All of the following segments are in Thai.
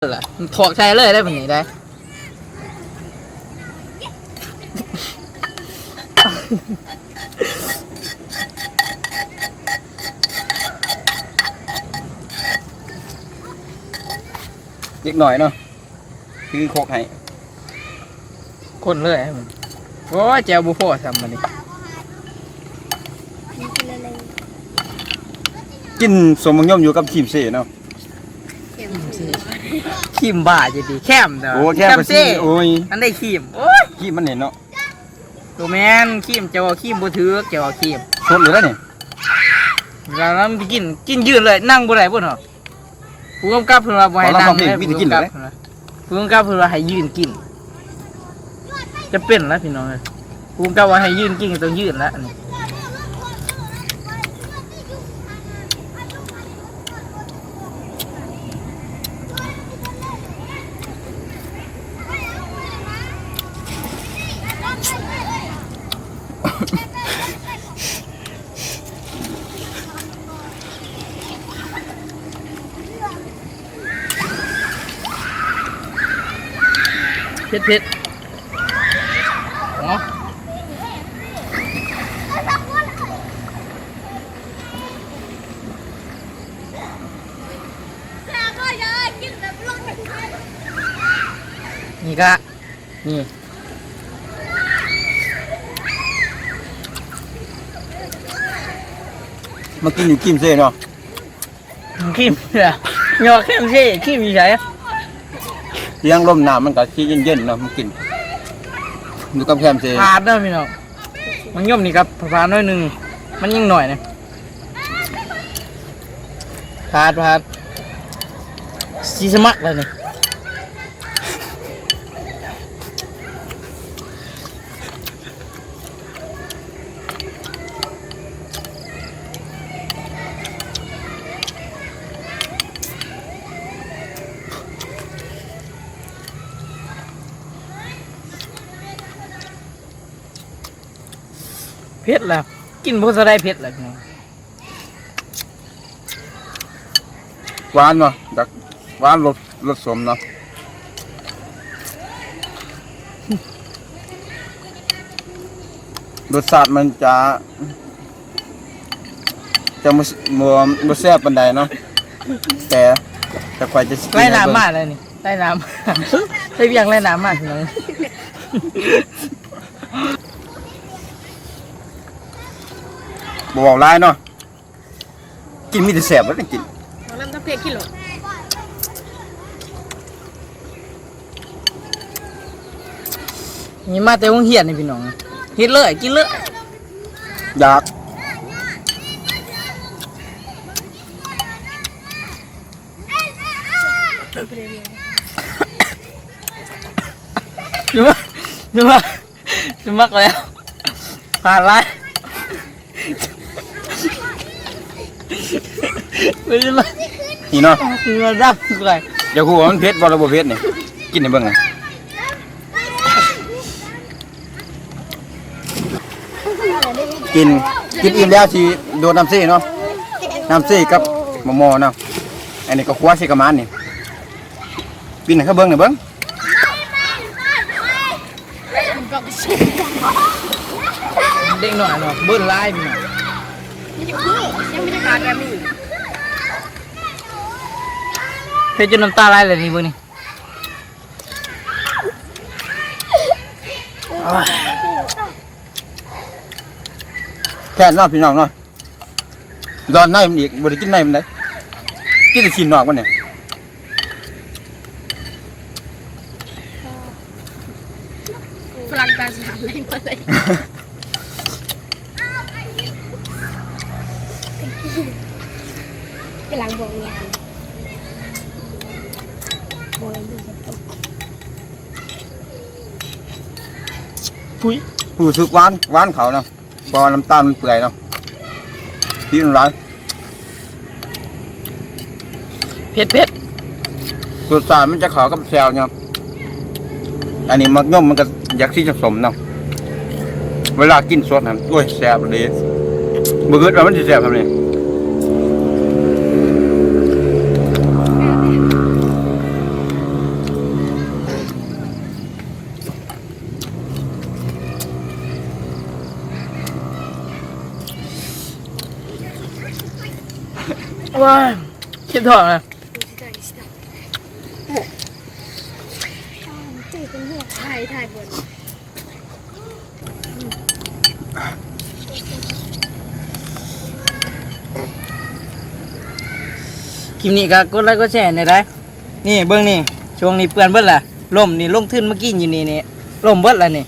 ล่ะถอกใช้เลยได้แบบนี้ได้เล็กหน่อยเนาะคือโคกให้คนเลยมันโอ้ยแจวบุฟทำมันนี่กินสมมังย่อมอยู่กับขีมเสเนาะขีมบ้าจะดีแคมเด้อโอ้แค่ไปสิโอ้ยอันได้ขีมโอ้ยขีมมันเห็นเนาะตัวแมนขีมเจ้าขีมบุถือเจ้าขีมชดหรือแล้วนี่เราแล้วมันกินยืนเลยนั่งบ่ได้บ่เนาะผู้กำกับเพิ่นว่าบ่ให้นั่งเลยผู้กำกับเพิ่นว่าให้ยืนกินจะเป็นแล้วพี่น้องเอ้ยผู้กำกับว่าให้ยืนกินต้องยืนแล้วนี่เผ็ดอ๋อนี่ก็นี่มากินอยู่ขีมเสเนาะขีมเนี่ยยอเข้มสิขีมอยู่ไหนเลี้ยงลมน้ำมันก็ที่เย็นๆเนาะมันกินดูกับแคมเสพาดเด้อพี่น้องมันย่อมนี่ครับพาดน้อยนึงมันยังหน่อยนะพาดสีสมัครเลยนี่เผ็ดแล้วกินพวกสไลด์เผ็ดแล้วพี่น้องหวานเนาะดักหวานรสสมเนาะรสชาติมันจะมัวแซ่บปานใดเนาะแต่ควายจะไล่น้ำมากเลยนี่ไล่น้ำได้เพียงไล่น้ำมากพี่น้องบอกลายเนาะกินมีแต่แสบแล้วกินเราต้องเพียกิโลนี่มาแต่วงเฮียนนี่พี่น้องเฮ็ดเลยกินเลยอยากดูมาแล้วผ่านไรไม่ใช่มานี่เนาะมาดับเลยเดี๋ยวกูว่ามันเผ็ดบ่ระบบเผ็ดนี่กินในเบิ่งไงกินอิ่มแล้วสิโดนน้ำซี่เนาะน้ำซี่กับมะม่วงเนาะอันนี้ก็คว้าใส่กระมันนี่ปีนให้เขาเบิ่งหน่อยเบิ่งเด้งหน่อยเนาะเบิ้ลไล่พี่น้องยังไม่ได้การแบบนี้เพชรจนน้ำตาไหลเลยนี่เบิ้งนี่แค่นอกพี่น้องเนาะดอนในมันอีกบริกินในมันได้กินแต่ชิ้นนอกมันเนี่ยฝรั่งตาสามเลยมาเลยกำลังบวงยางบวงดูจะตกผู้สึกหวานเขาเนาะพอน้ำตาลมันเปื่อยเนาะที่มันร้ายเผ็ดรสชาติมันจะขาวกับแซวเนาะอันนี้มักย่อมมันก็อยากที่จะสมเนาะเวลากินสดนั่นโอ้ยแซ่บเลยเบื่อแล้วมันจะแซ่บทำไง เ ว้ายคิดถอดนะ ใจเป็นหัวถ่ายบน คลิปนี้ก็กดไลค์กดแชร์หน่อยได้นี่เบิ่งนี่ช่วงนี้เปื้อนเบิดล่ะล่มนี่ลงทึนเมื่อกี้อยู่นี่ล่มเบิดล่ะนี่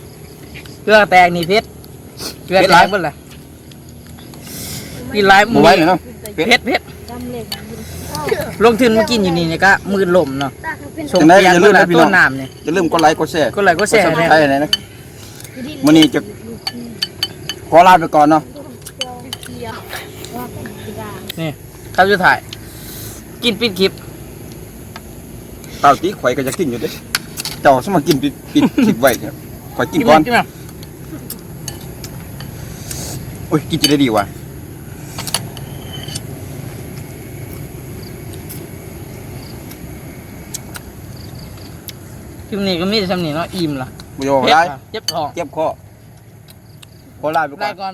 เกลือแตกนี่เพชรเกลือแตกเบิดล่ะกินหลาย บ่ไหวเลยเนาะ เพชรลงทึนเมื่อกี้อยู่นี่ก็มือล่มเนาะ ตาเขาเป็น ชมเปียกเบิดล่ะต้นน้ำนี่ จะลืมกดไลค์กดแชร์ กดไลค์กดแชร์ กด เนี่ย Subscribe อะไรนะมื้อนี้จะขอลาไปก่อนเนาะ เกียวว่าเป็นกีฬา นี่ครับจะถ่ายกินปิดคลิป เต่าตีข่อยก็จะกินอยู่เด้เจ้าสมากินปิดคลิปไว้เนี่ยข่อยกินก่อน กินไหม โอ้ยกินจะได้ดีว่ะ คลิปนี้ก็มีแต่ทำนี่เนาะอิ่มล่ะ บ่ยอมได้ เจ็บท้อง เจ็บคอขอลาไปก่ ได้ อน ก่อน